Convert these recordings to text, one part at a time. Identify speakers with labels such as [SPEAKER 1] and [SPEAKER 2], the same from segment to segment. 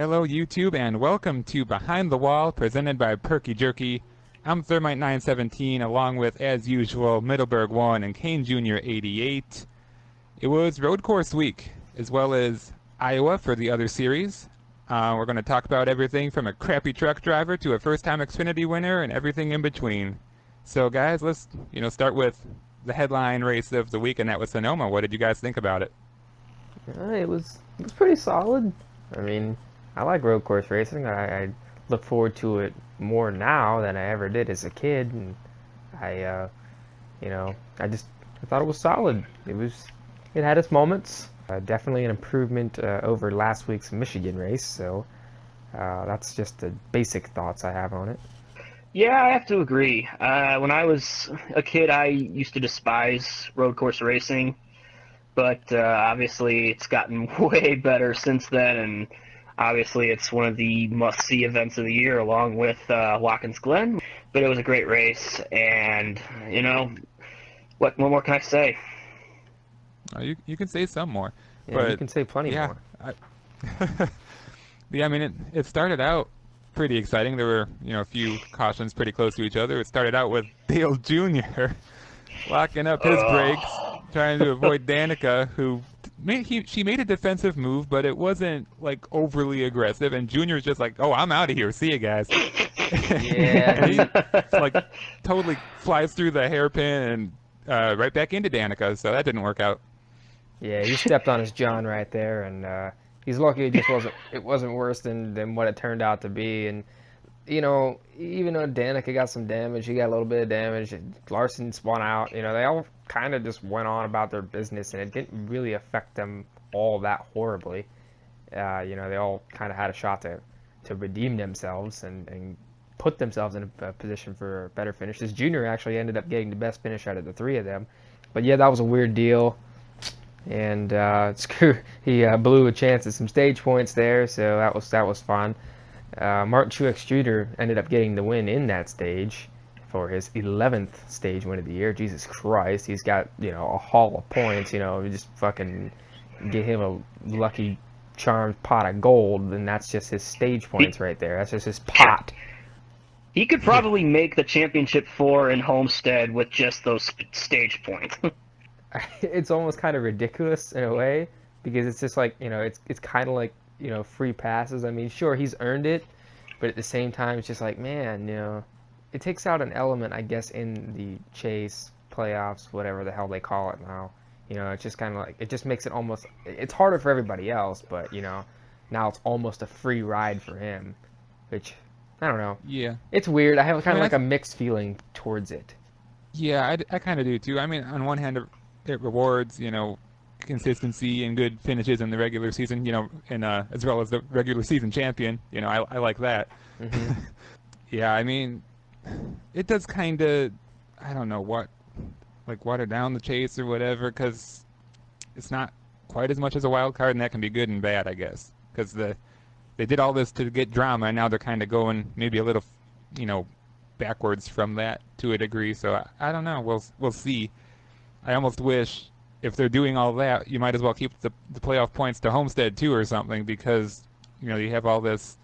[SPEAKER 1] Hello YouTube and welcome to Behind the Wall presented by PERKYJERKY. I'm Thermite 917 along with, as usual, Middleburg 1 and Kane Jr. 88. It was road course week as well as Iowa for the other series. We're going to talk about everything from a crappy truck driver to a first-time Xfinity winner and everything in between. So guys, let's start with the headline race of the week, and that was Sonoma. What did you guys think about it?
[SPEAKER 2] It was pretty solid. I mean, I like road course racing. I look forward to it more now than I ever did as a kid, and I thought it was solid. It had its moments. Definitely an improvement over last week's Michigan race. So that's just the basic thoughts I have on it.
[SPEAKER 3] Yeah, I have to agree. When I was a kid, I used to despise road course racing, but obviously it's gotten way better since then, and obviously it's one of the must-see events of the year along with Watkins Glen. But it was a great race, and, what more can I say?
[SPEAKER 1] You can say some more.
[SPEAKER 2] Yeah,
[SPEAKER 1] but
[SPEAKER 2] you can say plenty more.
[SPEAKER 1] Yeah, I mean, it started out pretty exciting. There were, a few cautions pretty close to each other. It started out with Dale Jr. locking up his brakes, trying to avoid Danica, who she made a defensive move, but it wasn't like overly aggressive. And Junior's just like, "Oh, I'm out of here. See you guys."
[SPEAKER 2] Yeah,
[SPEAKER 1] and he like totally flies through the hairpin and right back into Danica. So that didn't work out.
[SPEAKER 2] Yeah, he stepped on his John right there, and he's lucky it wasn't worse than what it turned out to be. And even though Danica got some damage, he got a little bit of damage. Larson spun out. They all kind of just went on about their business, and it didn't really affect them all that horribly. They all kind of had a shot to redeem themselves and put themselves in a position for a better finish. This Junior actually ended up getting the best finish out of the three of them. But yeah, that was a weird deal. And he blew a chance at some stage points there, so that was fun. Martin Truex Jr. ended up getting the win in that stage for his 11th stage win of the year. Jesus Christ, he's got a haul of points. Just fucking get him a lucky charmed pot of gold, and that's just his stage points right there. That's just his pot.
[SPEAKER 3] He could probably make the championship 4 in Homestead with just those stage points.
[SPEAKER 2] It's almost kind of ridiculous in a way, because it's just like, it's kind of like, free passes. I mean, sure, he's earned it, but at the same time, it's just like, man, it takes out an element, I guess, in the chase, playoffs, whatever the hell they call it now. It's just kind of like, it just makes it almost, it's harder for everybody else, but, now it's almost a free ride for him, which, I don't know.
[SPEAKER 1] Yeah.
[SPEAKER 2] It's weird. I have kind of like a mixed feeling towards it.
[SPEAKER 1] Yeah, I kind of do too. I mean, on one hand, it rewards, consistency and good finishes in the regular season, and as well as the regular season champion. I like that.
[SPEAKER 2] Mm-hmm.
[SPEAKER 1] Yeah, I mean, it does kind of, I don't know what, like water down the chase or whatever, because it's not quite as much as a wild card, and that can be good and bad, I guess, because they did all this to get drama, and now they're kind of going maybe a little, backwards from that to a degree. So I don't know. We'll see. I almost wish, if they're doing all that, you might as well keep the playoff points to Homestead too or something, because you have all this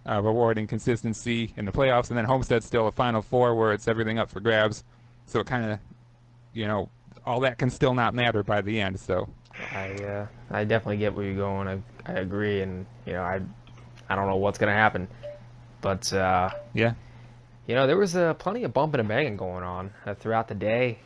[SPEAKER 1] rewarding consistency in the playoffs, and then Homestead's still a Final Four where it's everything up for grabs. So it kind of, all that can still not matter by the end. So
[SPEAKER 2] I definitely get where you're going. I agree, and I don't know what's gonna happen, but
[SPEAKER 1] yeah,
[SPEAKER 2] there was plenty of bumping and banging going on throughout the day.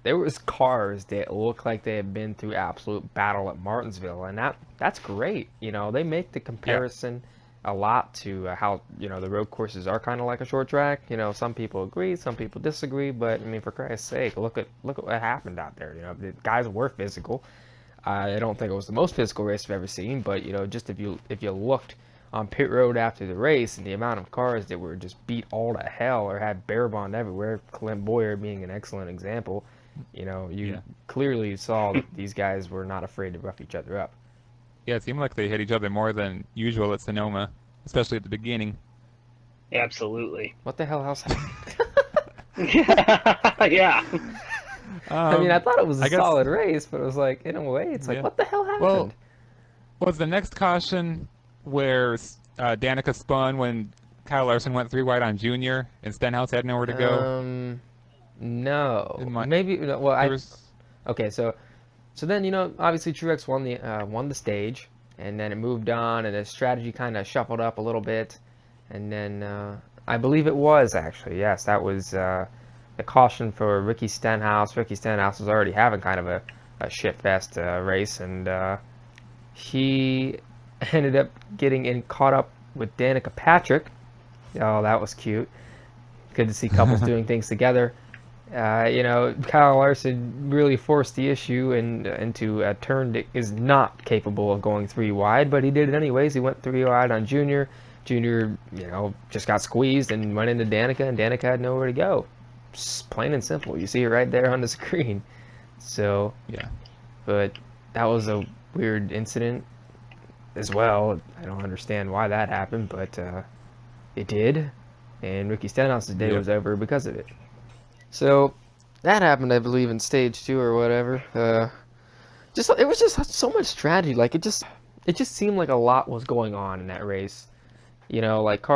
[SPEAKER 2] There was cars that looked like they had been through absolute battle at Martinsville, and that's great. They make the comparison a lot to how the road courses are kind of like a short track. Some people agree, some people disagree, but I mean, for Christ's sake, look at what happened out there. The guys were physical. I don't think it was the most physical race I've ever seen, but just if you looked on pit road after the race and the amount of cars that were just beat all to hell or had bear bond everywhere, Clint Boyer being an excellent example. You clearly saw that these guys were not afraid to rough each other up.
[SPEAKER 1] Yeah, it seemed like they hit each other more than usual at Sonoma, especially at the beginning.
[SPEAKER 3] Absolutely.
[SPEAKER 2] What the hell else happened?
[SPEAKER 3] Yeah.
[SPEAKER 2] I mean, I thought it was a solid race, but it was like, in a way, it's like, what the hell happened?
[SPEAKER 1] Well, was the next caution where Danica spun when Kyle Larson went 3 wide on Junior and Stenhouse had nowhere to go?
[SPEAKER 2] No.
[SPEAKER 1] In my,
[SPEAKER 2] Maybe. Well,
[SPEAKER 1] there was.
[SPEAKER 2] okay. So then obviously Truex won the stage, and then it moved on, and the strategy kind of shuffled up a little bit, and then I believe it was actually yes, that was the caution for Ricky Stenhouse. Ricky Stenhouse was already having kind of a shit-fest race, and he ended up getting caught up with Danica Patrick. Oh, that was cute. Good to see couples doing things together. Kyle Larson really forced the issue into a turn that is not capable of going 3 wide, but he did it anyways. He went 3 wide on Junior. Junior, just got squeezed and went into Danica, and Danica had nowhere to go. Just plain and simple. You see it right there on the screen. So,
[SPEAKER 1] Yeah.
[SPEAKER 2] but that was a weird incident as well. I don't understand why that happened, but it did, and Ricky Stenhouse's day was over because of it. So that happened, I believe, in stage 2 or whatever. It was just so much strategy. Like it just seemed like a lot was going on in that race. Like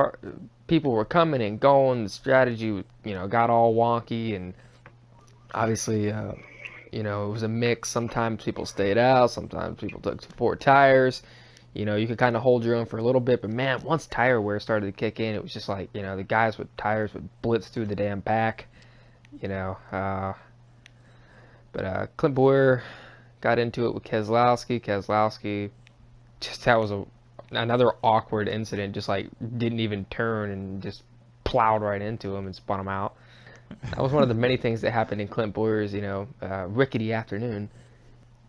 [SPEAKER 2] people were coming and going. The strategy, got all wonky, and obviously, it was a mix. Sometimes people stayed out. Sometimes people took 4 tires. You could kind of hold your own for a little bit, but man, once tire wear started to kick in, it was just like, the guys with tires would blitz through the damn pack. But Clint Boyer got into it with Keselowski. Keselowski, that was another awkward incident. Just like didn't even turn and just plowed right into him and spun him out. That was one of the many things that happened in Clint Boyer's, rickety afternoon.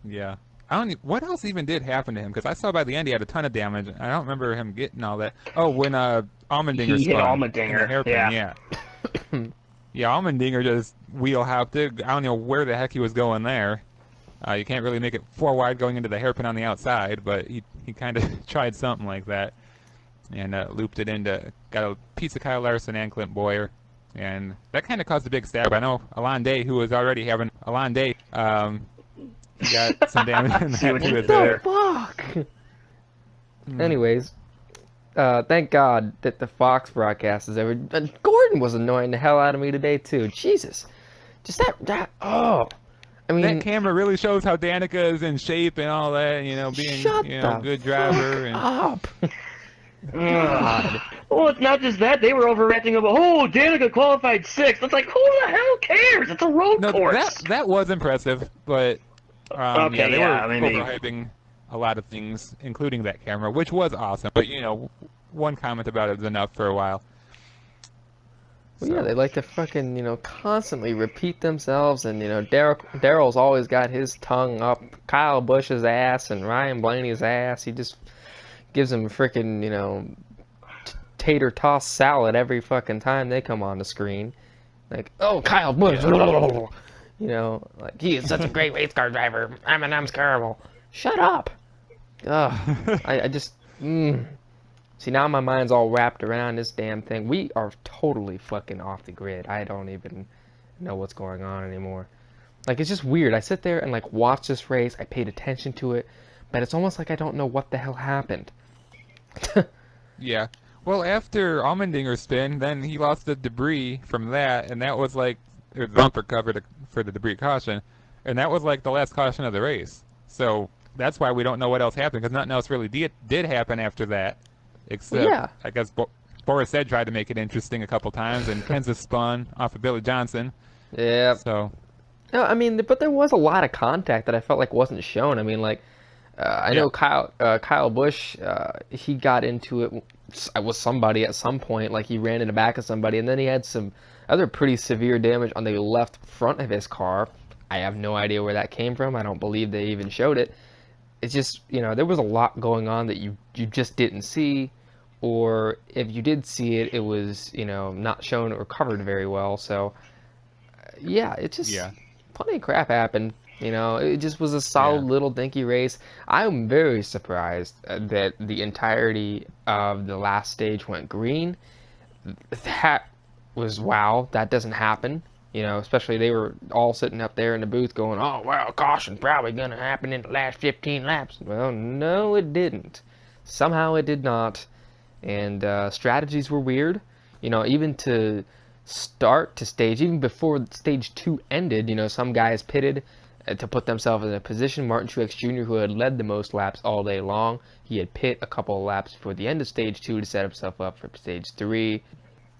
[SPEAKER 1] Yeah. I don't. What else even did happen to him? Because I saw by the end he had a ton of damage. I don't remember him getting all that. Oh, when Allmendinger
[SPEAKER 3] He hit
[SPEAKER 1] spun in the
[SPEAKER 3] Allmendinger.
[SPEAKER 1] hairpin. Yeah. Yeah, Allmendinger just wheel hopped it. I don't know where the heck he was going there. You can't really make it 4 wide going into the hairpin on the outside, but he kind of tried something like that and looped it into, got a piece of Kyle Larson and Clint Boyer, and that kind of caused a big stab. I know Alon Day, who was already having he got some damage in that too.
[SPEAKER 2] What the fuck? Anyways, thank God that the Fox broadcast is over. Gordon was annoying the hell out of me today too. Jesus, just that. Oh, I mean,
[SPEAKER 1] that camera really shows how Danica is in shape and all that. Being a good driver.
[SPEAKER 2] Up. God.
[SPEAKER 3] Well, it's not just that. They were overreacting about, Danica qualified 6th. It's like, who the hell cares? It's a road course.
[SPEAKER 1] That was impressive, but they were
[SPEAKER 3] maybe
[SPEAKER 1] overhyping a lot of things, including that camera, which was awesome. But one comment about it was enough for a while.
[SPEAKER 2] Well, yeah, they like to fucking constantly repeat themselves, and Darrell's always got his tongue up Kyle Busch's ass and Ryan Blaney's ass. He just gives them freaking tater toss salad every fucking time they come on the screen. Like, oh, Kyle Busch, like he is such a great race car driver. Eminem's terrible. Shut up. Ugh. I just see, now my mind's all wrapped around this damn thing. We are totally fucking off the grid. I don't even know what's going on anymore. Like, it's just weird. I sit there and like watch this race. I paid attention to it, but it's almost like I don't know what the hell happened.
[SPEAKER 1] Yeah. Well, after Allmendinger spin, then he lost the debris from that, and that was like the bumper cover for the debris caution, and that was like the last caution of the race. So that's why we don't know what else happened, because nothing else really did happen after that, except I guess Boris said tried to make it interesting a couple times, and Kansas spun off of Billy Johnson.
[SPEAKER 2] Yeah.
[SPEAKER 1] So.
[SPEAKER 2] No, I mean, but there was a lot of contact that I felt like wasn't shown. I mean, like. I know Kyle Busch, he got into it with somebody at some point, like he ran in the back of somebody, and then he had some other pretty severe damage on the left front of his car. I have no idea where that came from. I don't believe they even showed it. It's just, there was a lot going on that you just didn't see, or if you did see it, it was, not shown or covered very well. So, it just, plenty of crap happened. It just was a solid little dinky race. I'm very surprised that the entirety of the last stage went green. That was wow. That doesn't happen. Especially they were all sitting up there in the booth going, oh, well, caution probably going to happen in the last 15 laps. Well, no, it didn't. Somehow it did not, and strategies were weird. Even to start to stage, even before stage 2 ended, some guys pitted to put themselves in a position. Martin Truex Jr., who had led the most laps all day long, he had pit a couple of laps before the end of stage 2 to set himself up for stage 3.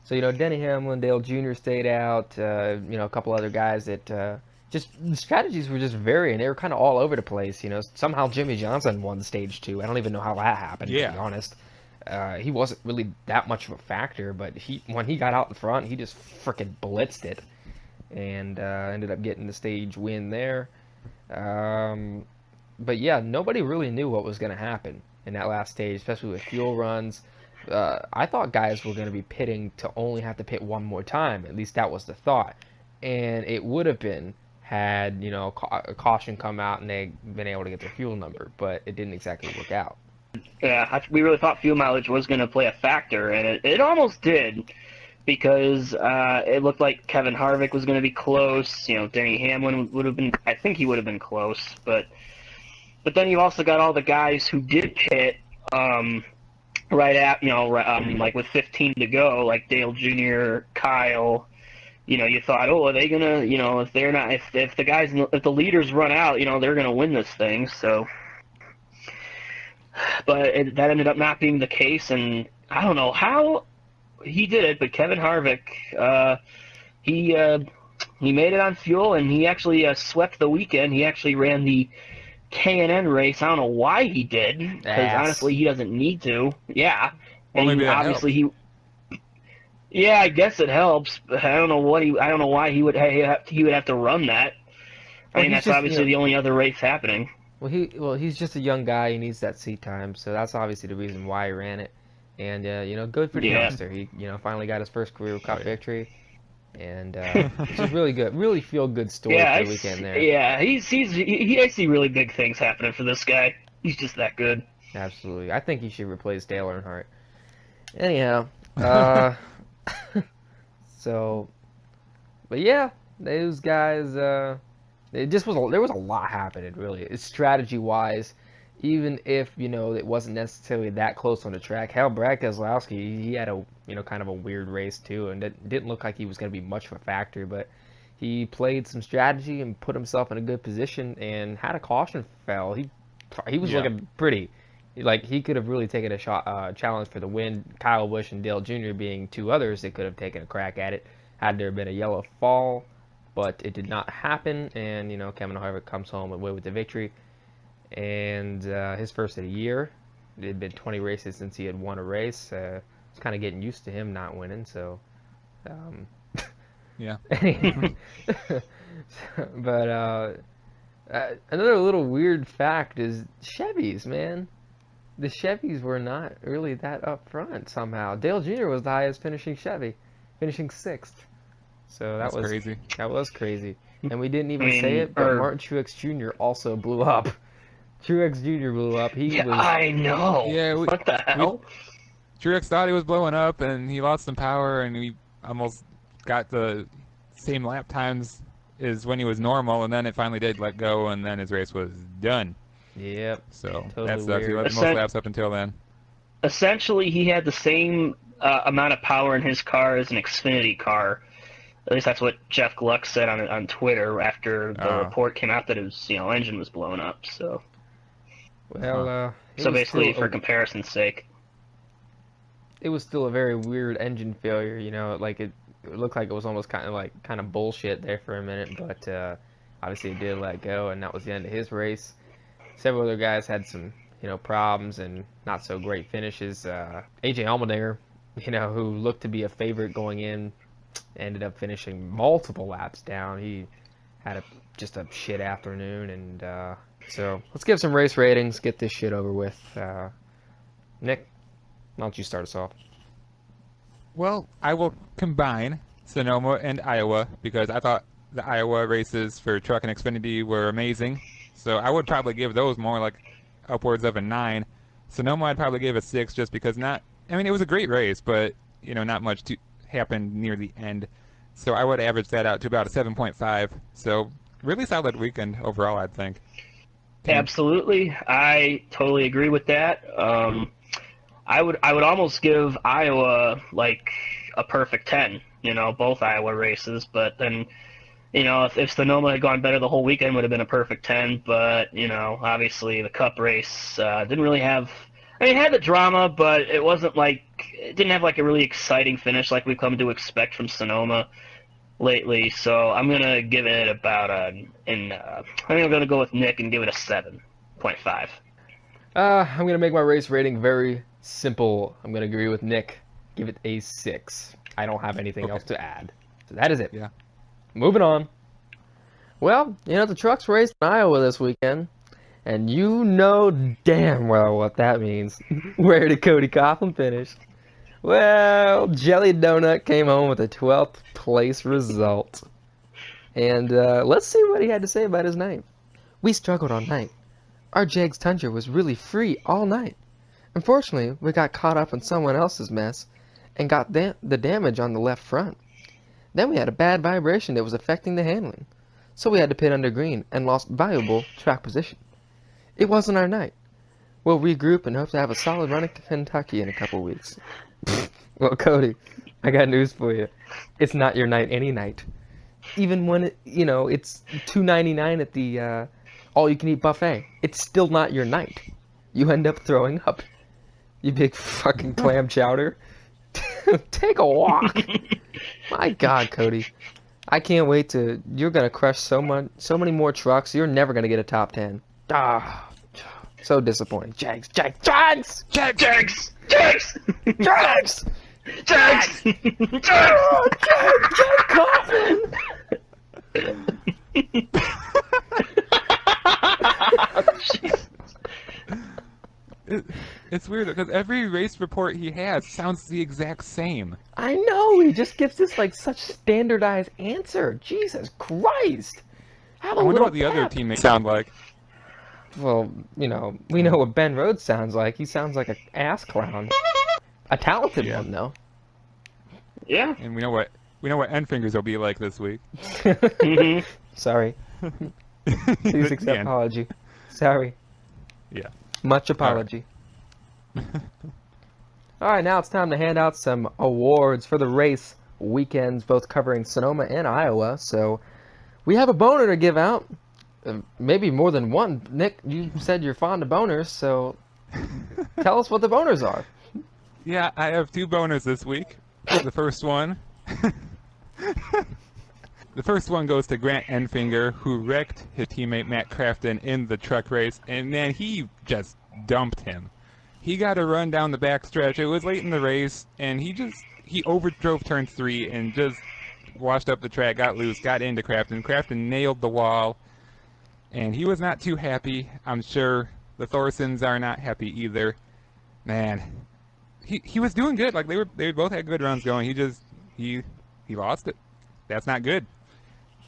[SPEAKER 2] So, Denny Hamlin, Dale Jr. stayed out, a couple other guys that just the strategies were just varying. They were kind of all over the place. Somehow Jimmy Johnson won stage 2. I don't even know how that happened, to be honest. He wasn't really that much of a factor, but when he got out in front, he just freaking blitzed it and ended up getting the stage win there. But yeah, nobody really knew what was going to happen in that last stage, especially with fuel runs. I thought guys were going to be pitting to only have to pit one more time. At least that was the thought. And it would have been had, a caution come out and they'd been able to get their fuel number, but it didn't exactly work out.
[SPEAKER 3] Yeah, we really thought fuel mileage was going to play a factor, and it almost did, because it looked like Kevin Harvick was going to be close. Denny Hamlin would have been, I think he would have been close, but then you also got all the guys who did pit right at, like with 15 to go, like Dale Jr., Kyle. You thought, oh, are they gonna, if they're not, if the guys, if the leaders run out, they're gonna win this thing. So, but that ended up not being the case, and I don't know how he did it, but Kevin Harvick, he made it on fuel, and he actually swept the weekend. He actually ran the K&N race. I don't know why he did, because honestly, he doesn't need to. Yeah,
[SPEAKER 1] well,
[SPEAKER 3] and obviously he. Yeah, I guess it helps, but I don't know why he would have to run that. I mean, that's obviously the only other race happening.
[SPEAKER 2] Well, he's just a young guy. He needs that seat time, so that's obviously the reason why he ran it. And good for the youngster. He finally got his first career Cup victory, and it's just really good, really feel good story for the weekend there.
[SPEAKER 3] Yeah, I see really big things happening for this guy. He's just that good.
[SPEAKER 2] Absolutely, I think he should replace Dale Earnhardt. Anyhow, so, but yeah, those guys. There was a lot happening, really. Strategy wise, even if it wasn't necessarily that close on the track. Hell, Brad Keselowski, he had a kind of a weird race too, and it didn't look like he was going to be much of a factor, but he played some strategy and put himself in a good position and had a caution foul. He was looking pretty. Like, he could have really taken a challenge for the win. Kyle Busch and Dale Jr. being two others that could have taken a crack at it had there been a yellow fall. But it did not happen, and Kevin Harvick comes home away with the victory, and his first of the year. It had been 20 races since he had won a race. It's kind of getting used to him not winning, so
[SPEAKER 1] yeah.
[SPEAKER 2] But another little weird fact is Chevys, man. The Chevys were not really that up front somehow. Dale Jr. was the highest finishing Chevy, finishing 6th. So that was crazy. That was crazy. And we didn't even say it, but Martin Truex Jr. also blew up. Truex Jr. blew up.
[SPEAKER 3] I know.
[SPEAKER 1] Yeah,
[SPEAKER 3] what the hell?
[SPEAKER 1] Truex thought he was blowing up, and he lost some power, and he almost got the same lap times as when he was normal, and then it finally did let go, and then his race was done.
[SPEAKER 2] Yep.
[SPEAKER 1] So
[SPEAKER 2] totally
[SPEAKER 1] that sucks. He led the most laps up until then.
[SPEAKER 3] Essentially, he had the same amount of power in his car as an Xfinity car. At least that's what Jeff Gluck said on Twitter after the report came out that his engine was blown up. So, so basically, for comparison's sake,
[SPEAKER 2] it was still a very weird engine failure. Like it looked like it was almost kind of bullshit there for a minute, but obviously it did let go, and that was the end of his race. Several other guys had some problems and not so great finishes. AJ Allmendinger, who looked to be a favorite going in, ended up finishing multiple laps down. He had just a shit afternoon, and so let's give some race ratings, get this shit over with. Nick, why don't you start us off?
[SPEAKER 1] Well, I will combine Sonoma and Iowa because I thought the Iowa races for Truck and Xfinity were amazing. So I would probably give those more like upwards of a 9. Sonoma I'd probably give a 6 just because it was a great race, but not much happened near the end. So I would average that out to about a 7.5. So really solid weekend overall, I think. team.
[SPEAKER 3] Absolutely, I totally agree with that. I would almost give Iowa like a perfect 10. Both Iowa races, but then if Sonoma had gone better the whole weekend, would have been a perfect 10. But obviously the Cup race didn't really have. I mean, it had the drama, but it didn't have like a really exciting finish like we've come to expect from Sonoma lately. So I'm gonna give it about I'm gonna go with Nick and give it a 7.5.
[SPEAKER 2] I'm going to make my race rating very simple. I'm going to agree with Nick. Give it a 6. I don't have anything else to add. So that is it.
[SPEAKER 1] Yeah.
[SPEAKER 2] Moving on. Well, the trucks raced in Iowa this weekend, and you know damn well what that means. Where did Cody Coughlin finish? Well, Jelly Donut came home with a 12th place result. And let's see what he had to say about his night. We struggled all night. Our Jags Tundra was really free all night. Unfortunately, we got caught up in someone else's mess and got the damage on the left front. Then we had a bad vibration that was affecting the handling, so we had to pit under green and lost valuable track position. It wasn't our night. We'll regroup and hope to have a solid run at Kentucky in a couple weeks. Well, Cody, I got news for you. It's not your night any night. Even when it's $2.99 at the all-you-can-eat buffet, it's still not your night. You end up throwing up. You big fucking clam chowder. Take a walk. My God, Cody. I can't wait you're going to crush so many more trucks. You're never going to get a top 10. Ah, so disappointing. Jags.
[SPEAKER 3] Jags! Jags! Jags! Jags! Jags! Jags!
[SPEAKER 2] Coughlin!
[SPEAKER 1] It's weird because every race report he has sounds the exact same.
[SPEAKER 2] I know, he just gives this like such standardized answer. Jesus Christ!
[SPEAKER 1] I wonder what the other teammates sound like.
[SPEAKER 2] Well, we know what Ben Rhodes sounds like. He sounds like an ass clown. A talented one, though.
[SPEAKER 3] Yeah.
[SPEAKER 1] And we know what N-Fingers will be like this week.
[SPEAKER 3] Mm-hmm.
[SPEAKER 2] Sorry. Please accept apology. Sorry.
[SPEAKER 1] Yeah.
[SPEAKER 2] Much apology. All right, now it's time to hand out some awards for the race weekends, both covering Sonoma and Iowa. So we have a boner to give out. Maybe more than one. Nick, you said you're fond of boners, so tell us what the boners are.
[SPEAKER 1] Yeah, I have 2 boners this week. The first one goes to Grant Enfinger, who wrecked his teammate Matt Crafton in the truck race, and man, he just dumped him. He got a run down the backstretch. It was late in the race, and he overdrove turn 3 and just washed up the track, got loose, got into Crafton. Crafton nailed the wall, and he was not too happy. I'm sure the Thorsons are not happy either. Man, he was doing good. Like they both had good runs going. He lost it. That's not good.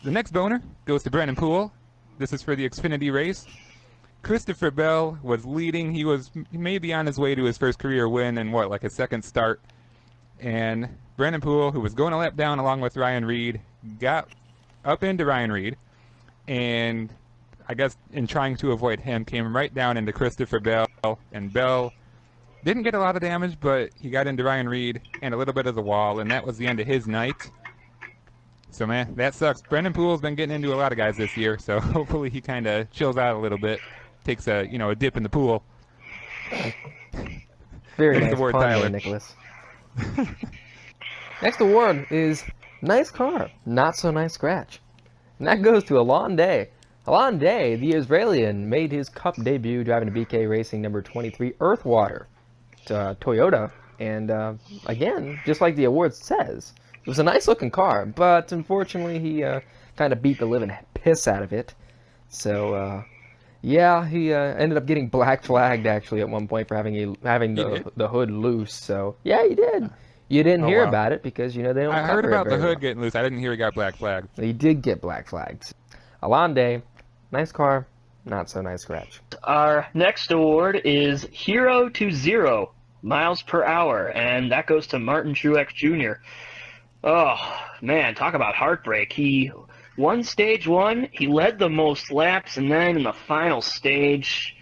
[SPEAKER 1] The next boner goes to Brennan Poole. This is for the Xfinity race. Christopher Bell was leading. He may be on his way to his first career win and like a second start. And Brennan Poole, who was going a lap down along with Ryan Reed, got up into Ryan Reed, and I guess in trying to avoid him, came right down into Christopher Bell, and Bell didn't get a lot of damage, but he got into Ryan Reed and a little bit of the wall, and that was the end of his night. So, man, that sucks. Brennan Poole's been getting into a lot of guys this year, so hopefully he kind of chills out a little bit, takes a dip in the pool.
[SPEAKER 2] Very nice pun there, Nicholas. Next award is Nice Car, Not So Nice Scratch. And that goes to Alon Day. Alon Day, the Israeli, made his Cup debut driving a BK Racing number 23 Earthwater to Toyota. And again, just like the award says, it was a nice looking car, but unfortunately he kind of beat the living piss out of it. So yeah, he ended up getting black flagged actually at one point for having the hood loose. So yeah, he did. You didn't hear about it because they don't.
[SPEAKER 1] I heard about the hood getting loose. I didn't hear he got black flagged.
[SPEAKER 2] He did get black flagged. Alon Day, nice car, not so nice scratch.
[SPEAKER 3] Our next award is Hero to Zero miles per hour, and that goes to Martin Truex Jr. Oh man, talk about heartbreak. He won stage one. He led the most laps, and then in the final stage,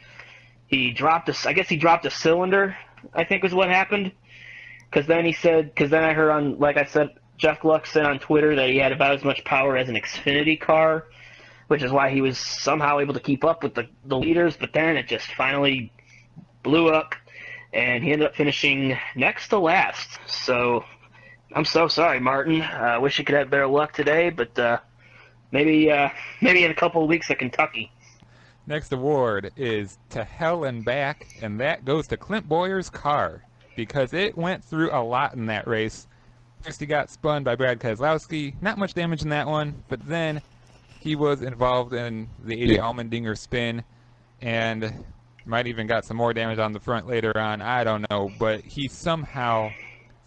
[SPEAKER 3] he dropped I guess he dropped a cylinder, I think was what happened. Because then I heard on, like I said, Jeff Gluck said on Twitter that he had about as much power as an Xfinity car, which is why he was somehow able to keep up with the leaders, but then it just finally blew up, and he ended up finishing next to last. So I'm so sorry, Martin. I wish you could have better luck today, but maybe in a couple of weeks at Kentucky.
[SPEAKER 1] Next award is To Hell and Back, and that goes to Clint Boyer's car, because it went through a lot in that race. First he got spun by Brad Keselowski, not much damage in that one, but then he was involved in the AJ Allmendinger spin, and might even got some more damage on the front later on, I don't know, but he somehow,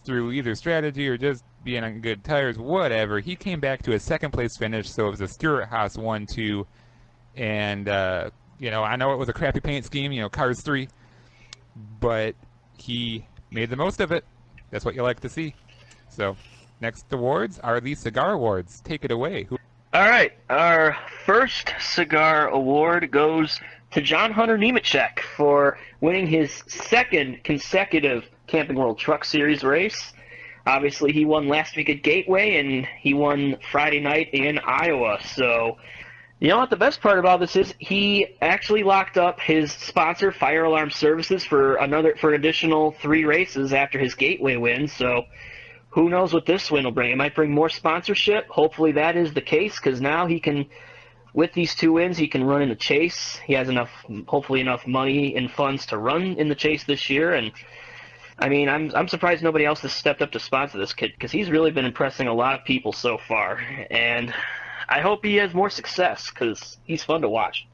[SPEAKER 1] through either strategy or just being on good tires, whatever, he came back to a second place finish, so it was a Stewart-Haas 1-2, and, you know, I know it was a crappy paint scheme, you know, Cars 3, but he made the most of it. That's what you like to see. So, next awards are the Cigar Awards. Take it away.
[SPEAKER 3] All right, our first cigar award goes to John Hunter Nemechek for winning his second consecutive Camping World Truck Series race. Obviously, he won last week at Gateway, and he won Friday night in Iowa. So, you know what the best part about this is? He actually locked up his sponsor, Fire Alarm Services, for an additional 3 races after his Gateway win. So who knows what this win will bring? It might bring more sponsorship. Hopefully that is the case, because now he can, with these 2 wins, he can run in the Chase. He has hopefully enough money and funds to run in the Chase this year. And I mean, I'm surprised nobody else has stepped up to sponsor this kid, because he's really been impressing a lot of people so far. And I hope he has more success, because he's fun to watch.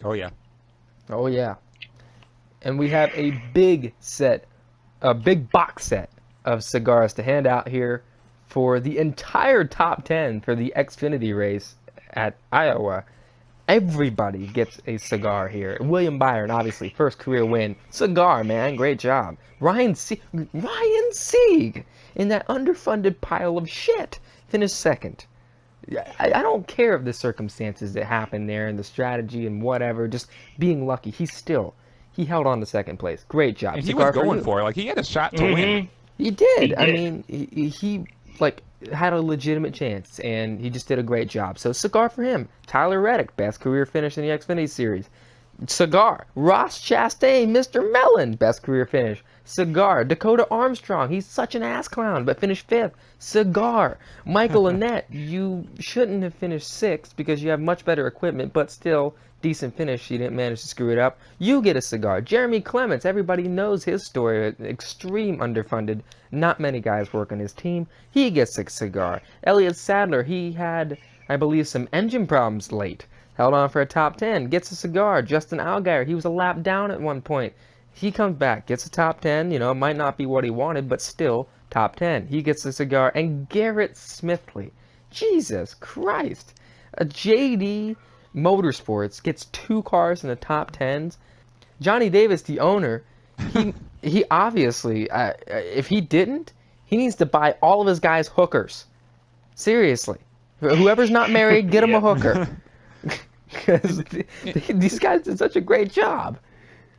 [SPEAKER 1] Oh, yeah.
[SPEAKER 2] Oh, yeah. And we have a big box set of cigars to hand out here for the entire top 10 for the Xfinity race at Iowa. Everybody gets a cigar here. William Byron, obviously, first career win. Cigar, man, great job. Ryan Sieg in that underfunded pile of shit finished second. I don't care of the circumstances that happened there and the strategy and whatever, just being lucky. He held on to second place. Great job.
[SPEAKER 1] And he was going for it. Like, he had a shot to win.
[SPEAKER 2] He did. I mean, he had a legitimate chance, and he just did a great job. So, cigar for him. Tyler Reddick, best career finish in the Xfinity Series. Cigar. Ross Chastain, Mr. Mellon, best career finish. Cigar. Dakota Armstrong, he's such an ass clown, but finished 5th. Cigar. Michael Annett, you shouldn't have finished 6th because you have much better equipment, but still, decent finish. You didn't manage to screw it up. You get a cigar. Jeremy Clements, everybody knows his story. Extreme underfunded. Not many guys work on his team. He gets a cigar. Elliott Sadler, he had, I believe, some engine problems late. Held on for a top 10. Gets a cigar. Justin Allgaier, he was a lap down at one point. He comes back, gets a top 10. You know, it might not be what he wanted, but still, top 10. He gets a cigar. And Garrett Smithley, Jesus Christ. A JD Motorsports gets 2 cars in the top 10s. Johnny Davis, the owner, he obviously, if he didn't, he needs to buy all of his guys hookers. Seriously. Whoever's not married, get him a hooker. Because these guys did such a great job.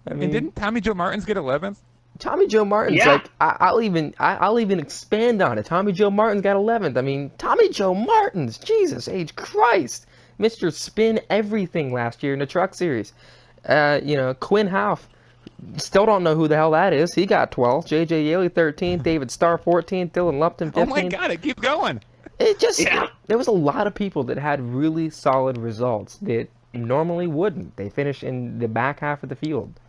[SPEAKER 2] I mean,
[SPEAKER 1] and didn't Tommy Joe Martins get 11th?
[SPEAKER 2] Tommy Joe Martin's like, I'll even expand on it. Tommy Joe Martin's got 11th. I mean, Tommy Joe Martins, Jesus H. Christ. Mr. Spin everything last year in the Truck Series. You know, Quinn Houff, still don't know who the hell that is. He got 12th. J.J. Yaley 13th. David Starr 14th. Dylan Lupton 15th.
[SPEAKER 1] Oh my God, it keeps going.
[SPEAKER 2] It just, there was a lot of people that had really solid results that normally wouldn't. They finished in the back half of the field.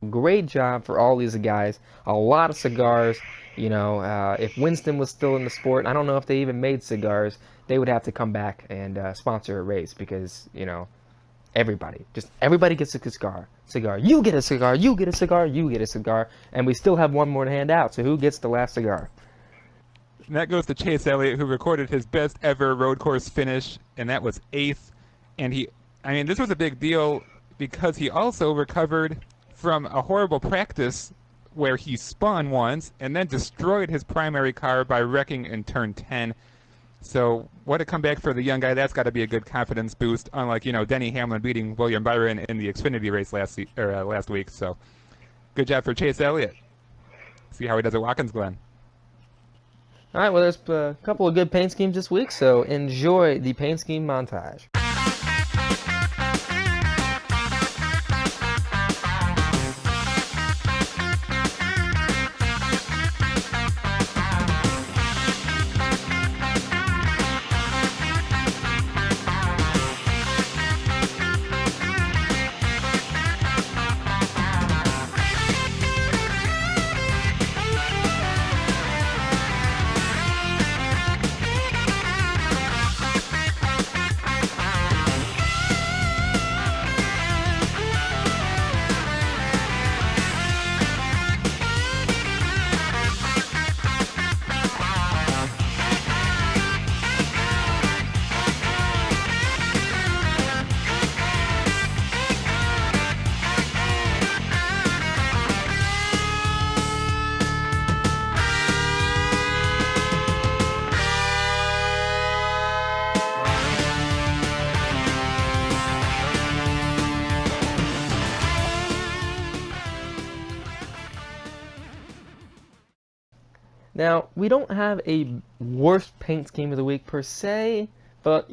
[SPEAKER 2] Great job for all these guys. A lot of cigars. You know, if Winston was still in the sport, I don't know if they even made cigars, they would have to come back and sponsor a race because, you know, everybody gets a cigar. You get a cigar, you get a cigar, you get a cigar, and we still have one more to hand out. So who gets the last cigar?
[SPEAKER 1] And that goes to Chase Elliott, who recorded his best ever road course finish, and that was 8th. And this was a big deal because he also recovered from a horrible practice where he spun once and then destroyed his primary car by wrecking in turn 10. So what a comeback for the young guy. That's got to be a good confidence boost. Unlike Denny Hamlin beating William Byron in the Xfinity race last week. So good job for Chase Elliott. See how he does at Watkins Glen.
[SPEAKER 2] All right, well, there's a couple of good paint schemes this week, so enjoy the paint scheme montage. Now, we don't have a worst paint scheme of the week per se, but,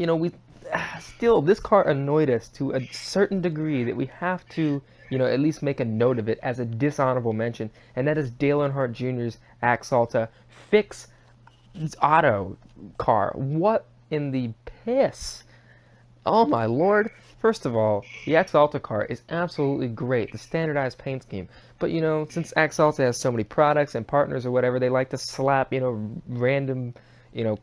[SPEAKER 2] still, this car annoyed us to a certain degree that we have to, at least make a note of it as a dishonorable mention, and that is Dale Earnhardt Jr.'s Axalta Fix Auto car. What in the piss? Oh my lord. First of all, the Axalta car is absolutely great, the standardized paint scheme. But, since Axalta has so many products and partners or whatever, they like to slap, random,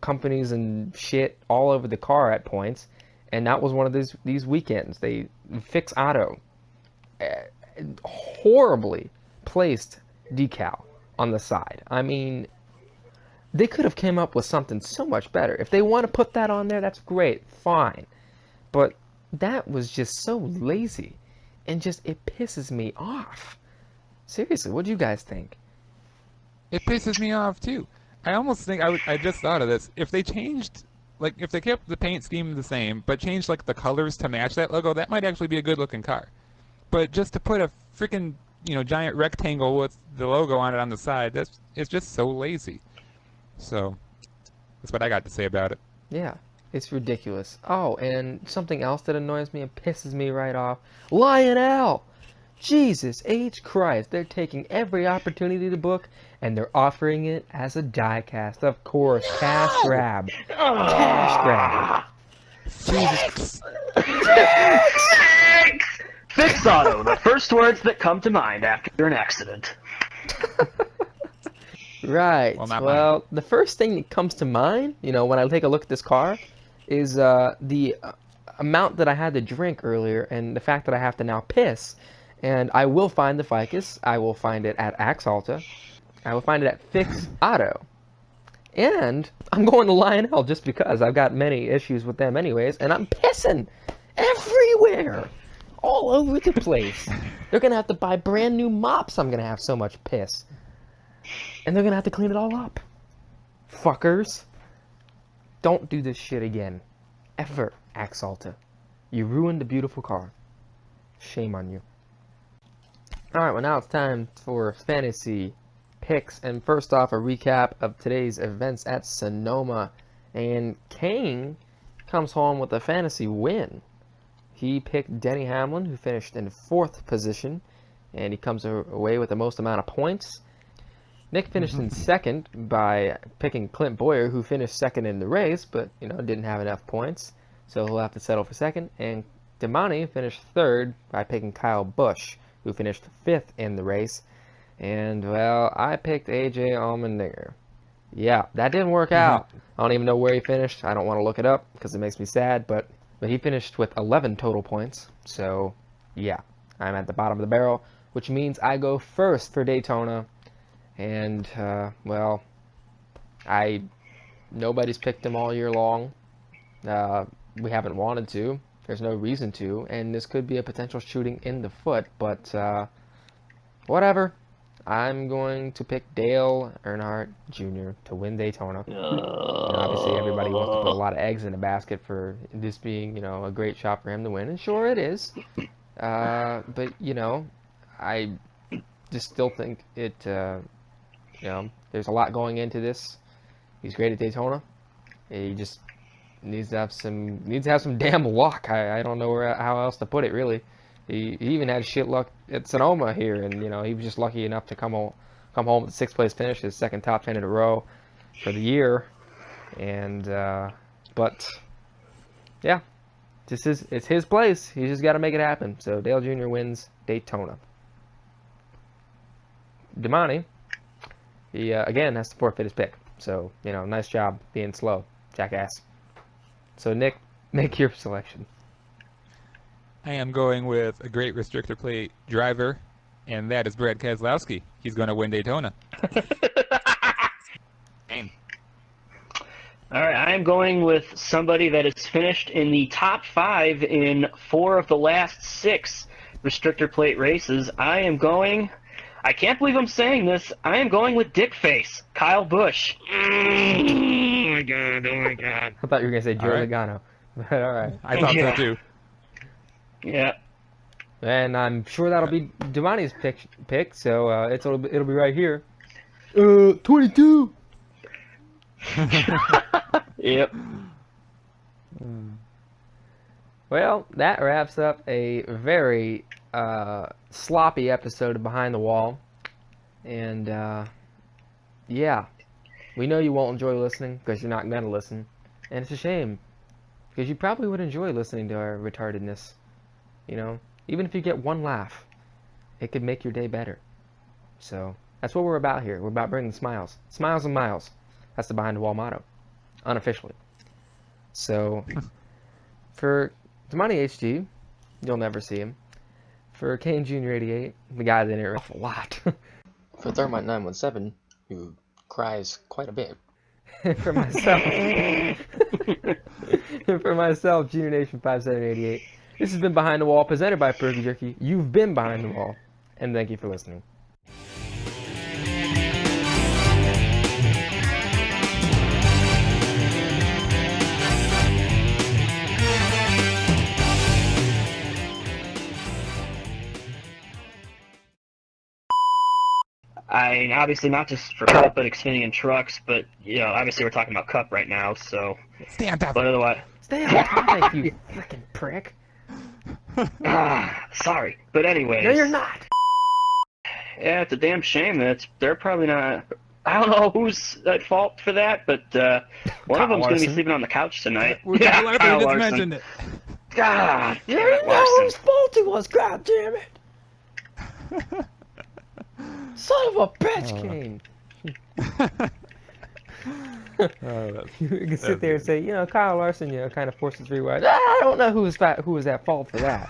[SPEAKER 2] companies and shit all over the car at points. And that was one of these weekends. They Fix Auto horribly placed decal on the side. I mean, they could have came up with something so much better. If they want to put that on there, that's great, fine. But that was just so lazy, and it pisses me off. Seriously, what do you guys think?
[SPEAKER 1] It pisses me off too. I almost think I just thought of this. If they changed, if they kept the paint scheme the same, but changed the colors to match that logo, that might actually be a good looking car. But just to put a freaking giant rectangle with the logo on it on the side, it's just so lazy. So that's what I got to say about it.
[SPEAKER 2] Yeah. It's ridiculous. Oh, and something else that annoys me and pisses me right off. Lionel! Jesus H. Christ. They're taking every opportunity to book, and they're offering it as a die cast. Of course. Cash grab. Cash grab. Jesus.
[SPEAKER 3] Fix Auto, the first words that come to mind after an accident.
[SPEAKER 2] Right. Well, the first thing that comes to mind, when I take a look at this car, is the amount that I had to drink earlier and the fact that I have to now piss. And I will find the ficus. I will find it at Axalta. I will find it at Fix Auto. And I'm going to Lionel just because I've got many issues with them anyways. And I'm pissing everywhere. All over the place. They're going to have to buy brand new mops. I'm going to have so much piss. And they're going to have to clean it all up. Fuckers. Don't do this shit again. Ever, Axalta. You ruined a beautiful car. Shame on you. Alright, well now it's time for fantasy picks. And first off, a recap of today's events at Sonoma. And Kane comes home with a fantasy win. He picked Denny Hamlin, who finished in 4th position. And he comes away with the most amount of points. Nick finished in 2nd by picking Clint Boyer, who finished 2nd in the race, but, didn't have enough points, so he'll have to settle for 2nd. And Damani finished 3rd by picking Kyle Busch, who finished 5th in the race. And, well, I picked AJ Allmendinger. Yeah, that didn't work out. I don't even know where he finished. I don't want to look it up because it makes me sad, but he finished with 11 total points. So, yeah, I'm at the bottom of the barrel, which means I go first for Daytona. And, well, nobody's picked him all year long. We haven't wanted to. There's no reason to. And this could be a potential shooting in the foot. But, whatever. I'm going to pick Dale Earnhardt Jr. to win Daytona. And obviously, everybody wants to put a lot of eggs in the basket for this being, a great shot for him to win. And sure, it is. But, I just still think there's a lot going into this. He's great at Daytona. He just needs to have some damn luck. I don't know how else to put it, really. He even had shit luck at Sonoma here, and he was just lucky enough to come home with the 6th place finish, his second top 10 in a row for the year. And but yeah, it's his place. He's just got to make it happen. So Dale Jr. wins Daytona. Damani, he again has to forfeit his pick. So nice job being slow, jackass. So Nick, make your selection.
[SPEAKER 1] I am going with a great restrictor plate driver, and that is Brad Keselowski. He's going to win Daytona.
[SPEAKER 3] All right, I am going with somebody that has finished in the top 5 in 4 of the last 6 restrictor plate races. I can't believe I'm saying this, I am going with Dickface, Kyle Busch. Oh my god, oh my god.
[SPEAKER 2] I thought you were going to say Joe Logano. All right.
[SPEAKER 1] I thought so too.
[SPEAKER 3] Yeah.
[SPEAKER 2] And I'm sure that'll be Damani's pick, so it'll be right here. 22.
[SPEAKER 3] Yep.
[SPEAKER 2] Well, that wraps up a very sloppy episode of Behind the Wall. And yeah, we know you won't enjoy listening because you're not going to listen. And it's a shame because you probably would enjoy listening to our retardedness. Even if you get one laugh, it could make your day better. So that's what we're about here. We're about bringing smiles. Smiles and miles. That's the Behind the Wall motto, unofficially. So for Damani HD, you'll never see him. For Kane Jr. 88, the guy that didn't a lot.
[SPEAKER 4] For Thermite 917, who cries quite a bit.
[SPEAKER 2] For myself, Junior Nation 5788. This has been Behind the Wall, presented by Perky Jerky. You've been Behind the Wall, and thank you for listening.
[SPEAKER 3] Obviously not just for Cup, but Xfinity and trucks, but, obviously we're talking about Cup right now, so...
[SPEAKER 1] Stay on top.
[SPEAKER 3] But otherwise...
[SPEAKER 2] Stay on topic, you freaking prick.
[SPEAKER 3] Sorry. But anyways...
[SPEAKER 2] No, you're not!
[SPEAKER 3] Yeah, it's a damn shame that they're probably not... I don't know who's at fault for that, but one of them's going to be sleeping on the couch tonight.
[SPEAKER 1] Kyle Larson. Mentioned it.
[SPEAKER 3] God,
[SPEAKER 2] you didn't know whose fault it was, god damn it! Son of a bitch, Kane! You can sit there and say, Kyle Larson, kind of forces 3 wides. I don't know who was at fault for that.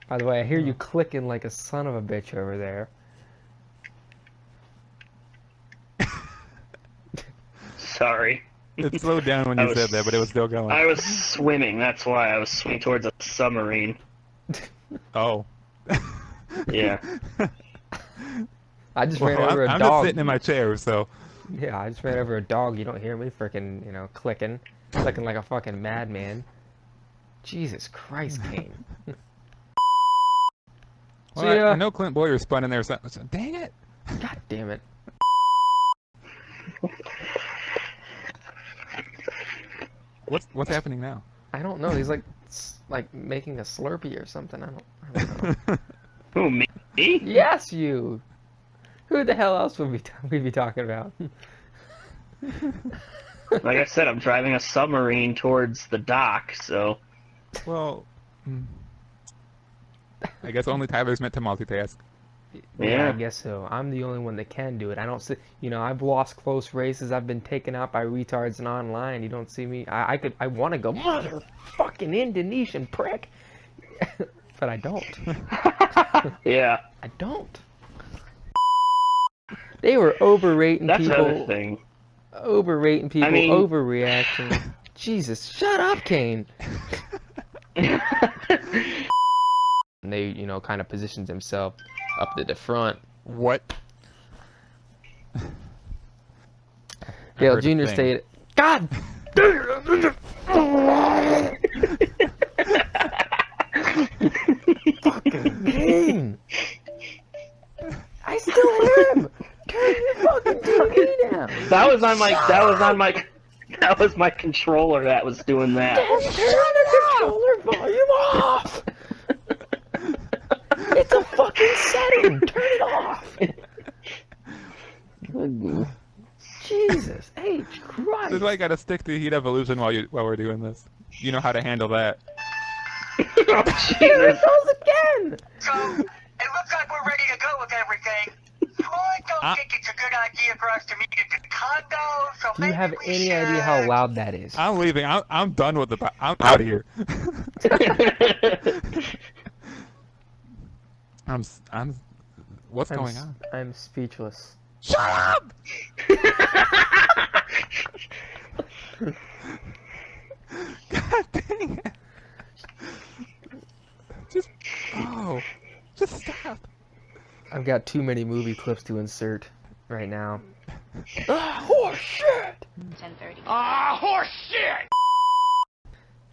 [SPEAKER 2] By the way, I hear you clicking like a son of a bitch over there.
[SPEAKER 3] Sorry.
[SPEAKER 1] It slowed down when you said that, but it was still going.
[SPEAKER 3] I was swimming, that's why. I was swimming towards a submarine.
[SPEAKER 1] Oh.
[SPEAKER 3] Yeah.
[SPEAKER 2] I just ran over a dog.
[SPEAKER 1] I'm just sitting in my chair, so...
[SPEAKER 2] Yeah, I just ran over a dog. You don't hear me freaking, clicking like a fucking madman. Jesus Christ, Kane.
[SPEAKER 1] Well, so, I know Clint Boyer spun in there, so dang it.
[SPEAKER 2] God damn it.
[SPEAKER 1] What's happening now?
[SPEAKER 2] I don't know. He's like making a Slurpee or something. I don't know.
[SPEAKER 3] Who, me?
[SPEAKER 2] Yes, you. Who the hell else would we be talking about?
[SPEAKER 3] Like I said, I'm driving a submarine towards the dock, so...
[SPEAKER 1] Well, I guess only Tyler's meant to multitask.
[SPEAKER 2] Yeah, I guess so. I'm the only one that can do it. I don't see... I've lost close races. I've been taken out by retards and online. You don't see me... I want to go, motherfucking Indonesian prick! But I don't.
[SPEAKER 3] Yeah.
[SPEAKER 2] I don't. They were overrating
[SPEAKER 3] That's
[SPEAKER 2] people.
[SPEAKER 3] another thing.
[SPEAKER 2] Overrating people, overreacting. Jesus, shut up, Kane. and they, you know, kind of positions himself up to the front.
[SPEAKER 1] What?
[SPEAKER 2] Dale
[SPEAKER 1] heard a
[SPEAKER 2] Jr.
[SPEAKER 1] thing.
[SPEAKER 2] stated, "God damn, fucking King! I still hear him. Turn your fucking TV down.
[SPEAKER 3] That was my controller that was doing that.
[SPEAKER 2] Turn the controller volume off. It's a fucking setting. Turn it off." Jesus H. Christ.
[SPEAKER 1] This is why I gotta stick to Heat Evolution while we're doing this. You know how to handle that.
[SPEAKER 3] Oh,
[SPEAKER 2] Here it
[SPEAKER 3] Jesus.
[SPEAKER 2] goes again.
[SPEAKER 5] So, it looks like we're ready to go with everything. I don't think it's a good idea for us to meet at the condo, so
[SPEAKER 2] Do you
[SPEAKER 5] maybe
[SPEAKER 2] have
[SPEAKER 5] we
[SPEAKER 2] any
[SPEAKER 5] should...
[SPEAKER 2] idea how loud that is?
[SPEAKER 1] I'm leaving. I'm done with I'm out of here. What's going on?
[SPEAKER 2] I'm speechless.
[SPEAKER 1] Shut up! God dang it! Just stop.
[SPEAKER 2] I've got too many movie clips to insert right now. Horse shit!
[SPEAKER 5] 10:30. horse shit!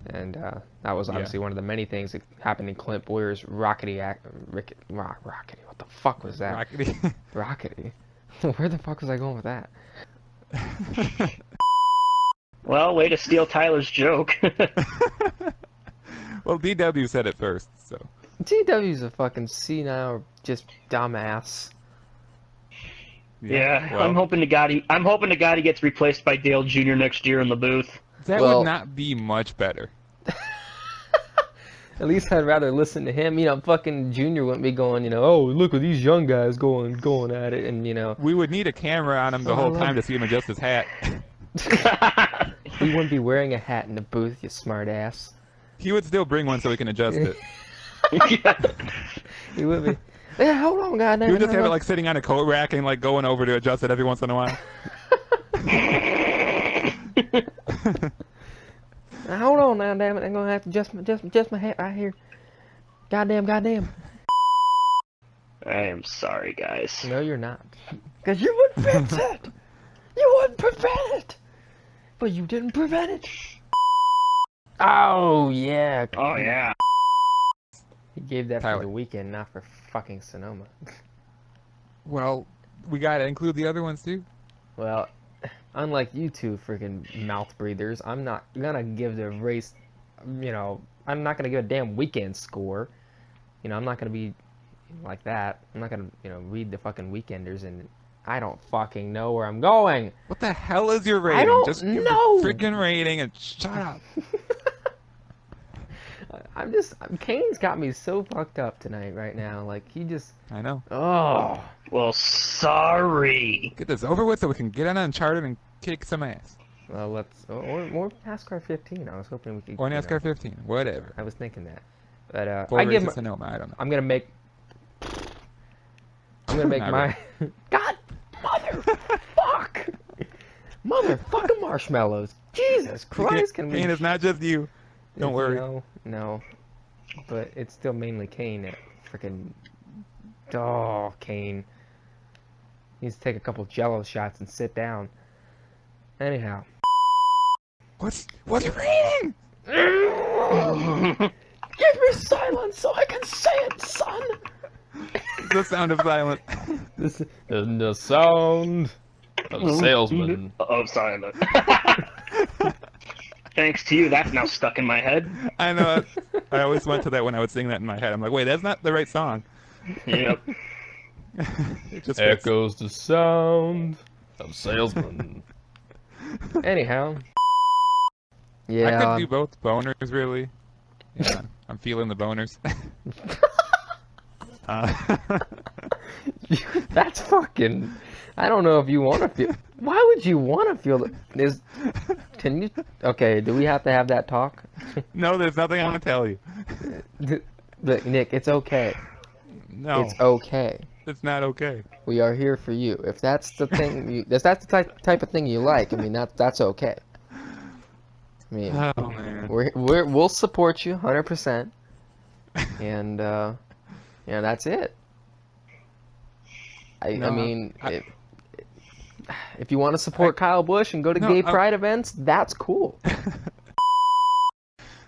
[SPEAKER 2] And that was obviously one of the many things that happened in Clint Boyer's Rockety. What the fuck was that?
[SPEAKER 1] Rockety.
[SPEAKER 2] Rockety. Where the fuck was I going with that?
[SPEAKER 3] Well, way to steal Tyler's joke.
[SPEAKER 1] Well, DW said it first, so.
[SPEAKER 2] TW's a fucking senile, just dumbass.
[SPEAKER 3] Yeah,
[SPEAKER 1] well,
[SPEAKER 3] I'm hoping to God he gets replaced by Dale Jr. next year in the booth.
[SPEAKER 1] that
[SPEAKER 2] Well-
[SPEAKER 1] would not be much better.
[SPEAKER 2] At least I'd rather listen to him. You know, fucking Junior wouldn't be going, you know, oh, look at these young guys going at it, and, you know.
[SPEAKER 1] We would need a camera on him the
[SPEAKER 2] Oh, I
[SPEAKER 1] whole
[SPEAKER 2] love
[SPEAKER 1] time
[SPEAKER 2] it.
[SPEAKER 1] to see him adjust his hat.
[SPEAKER 2] He wouldn't be wearing a hat in the booth, you smart ass.
[SPEAKER 1] He would still bring one so he can adjust it.
[SPEAKER 2] He would be. Yeah, hold on, goddamn.
[SPEAKER 1] He would just have it like sitting on a coat rack and like going over to adjust it every once in a while.
[SPEAKER 2] Now, hold on now, damn it. I'm gonna have to adjust my hat right here. Goddamn.
[SPEAKER 3] I am sorry, guys.
[SPEAKER 2] No, you're not. Because you wouldn't fix it. You wouldn't prevent it. But you didn't prevent it. Oh, yeah.
[SPEAKER 3] Oh yeah.
[SPEAKER 2] He gave that
[SPEAKER 1] Tyler.
[SPEAKER 2] for the weekend, not for fucking Sonoma.
[SPEAKER 1] Well, we gotta include the other ones too.
[SPEAKER 2] Well, unlike you two freaking mouth breathers, I'm not gonna give the race, you know, I'm not gonna give a damn weekend score. You know, I'm not gonna be like that. I'm not gonna, you know, read the fucking weekenders, and I don't fucking know where I'm going.
[SPEAKER 1] What the hell is your rating?
[SPEAKER 2] I don't
[SPEAKER 1] Just give
[SPEAKER 2] know.
[SPEAKER 1] the freaking rating and shut up.
[SPEAKER 2] Kane's got me so fucked up tonight right now. Like, he just,
[SPEAKER 1] I know.
[SPEAKER 2] oh.
[SPEAKER 3] Well, sorry.
[SPEAKER 1] Get this over with so we can get on Uncharted and kick some ass.
[SPEAKER 2] Well, or NASCAR 15. I was hoping we could.
[SPEAKER 1] Or
[SPEAKER 2] you know,
[SPEAKER 1] NASCAR 15. Whatever.
[SPEAKER 2] I was thinking that. But,
[SPEAKER 1] Full
[SPEAKER 2] I give
[SPEAKER 1] race at Sonoma. I don't know.
[SPEAKER 2] I'm gonna make
[SPEAKER 1] Not
[SPEAKER 2] my God, motherfucking marshmallows. Jesus Christ, can we?
[SPEAKER 1] Kane, it's not just you. Don't worry.
[SPEAKER 2] No, but it's still mainly Kane that freaking. Oh, Kane needs to take a couple Jello shots and sit down. Anyhow,
[SPEAKER 1] What's your rating?
[SPEAKER 2] give me silence so I can say it, son.
[SPEAKER 1] The sound of silence.
[SPEAKER 2] This is the sound of salesman.
[SPEAKER 3] Oh, silent. Thanks to you, that's now stuck in my head.
[SPEAKER 1] I know. I always went to that when I would sing that in my head. I'm like, wait, that's not the right song.
[SPEAKER 3] Yep.
[SPEAKER 1] It just fits.
[SPEAKER 2] Echoes the sound of salesman. Anyhow.
[SPEAKER 1] I
[SPEAKER 2] Yeah.
[SPEAKER 1] could do both boners, really. Yeah, I'm feeling the boners.
[SPEAKER 2] That's fucking. I don't know if you want to feel. Why would you want to feel that? Can you? Okay, do we have to have that talk?
[SPEAKER 1] No, there's nothing I'm gonna tell you.
[SPEAKER 2] Look, Nick, it's okay.
[SPEAKER 1] No,
[SPEAKER 2] It's okay.
[SPEAKER 1] it's not okay.
[SPEAKER 2] We are here for you. If that's the thing, if that's the type of thing you like, I mean, that's okay. I mean,
[SPEAKER 1] Oh man.
[SPEAKER 2] we'll support you 100%. And Yeah, that's it. I
[SPEAKER 1] No,
[SPEAKER 2] mean, if you want to support Kyle Busch and go to
[SPEAKER 1] No,
[SPEAKER 2] gay pride events, that's cool.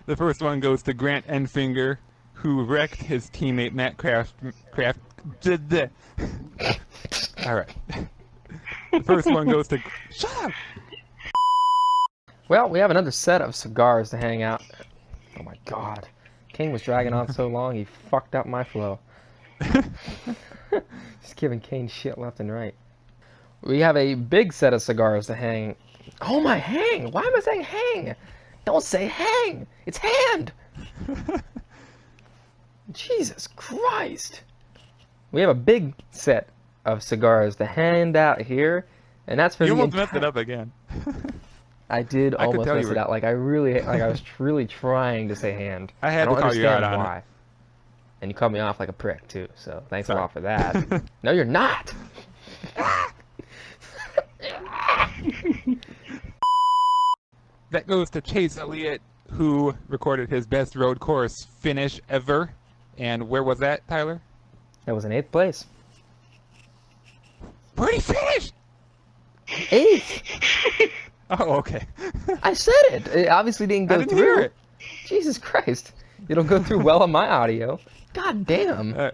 [SPEAKER 1] The first one goes to Grant Enfinger, who wrecked his teammate Matt Kraft. All right. The first one goes to. Shut up.
[SPEAKER 2] Well, we have another set of cigars to hang out. Oh my God, King was dragging on so long he fucked up my flow. Just giving Kane shit left and right. We have a big set of cigars to hang. Oh my, hang! Why am I saying hang? Don't say hang! It's hand! Jesus Christ! We have a big set of cigars to hand out here, and that's for
[SPEAKER 1] You
[SPEAKER 2] the
[SPEAKER 1] almost messed it up again.
[SPEAKER 2] I did
[SPEAKER 1] I could
[SPEAKER 2] almost
[SPEAKER 1] tell
[SPEAKER 2] mess
[SPEAKER 1] you
[SPEAKER 2] it
[SPEAKER 1] were-
[SPEAKER 2] out. Like I was really trying to say hand.
[SPEAKER 1] I had
[SPEAKER 2] don't
[SPEAKER 1] to call you out
[SPEAKER 2] understand
[SPEAKER 1] on it.
[SPEAKER 2] why. And you cut me off like a prick too. So thanks
[SPEAKER 1] Sorry.
[SPEAKER 2] a lot for that. No, you're not.
[SPEAKER 1] That goes to Chase Elliott, who recorded his best road course finish ever. And where was that, Tyler?
[SPEAKER 2] That was in 8th place.
[SPEAKER 1] Where'd he finish?
[SPEAKER 2] 8th.
[SPEAKER 1] Oh, okay.
[SPEAKER 2] I said it. It obviously didn't go
[SPEAKER 1] I didn't
[SPEAKER 2] through.
[SPEAKER 1] hear it.
[SPEAKER 2] Jesus Christ. It'll go through well on my audio. God damn.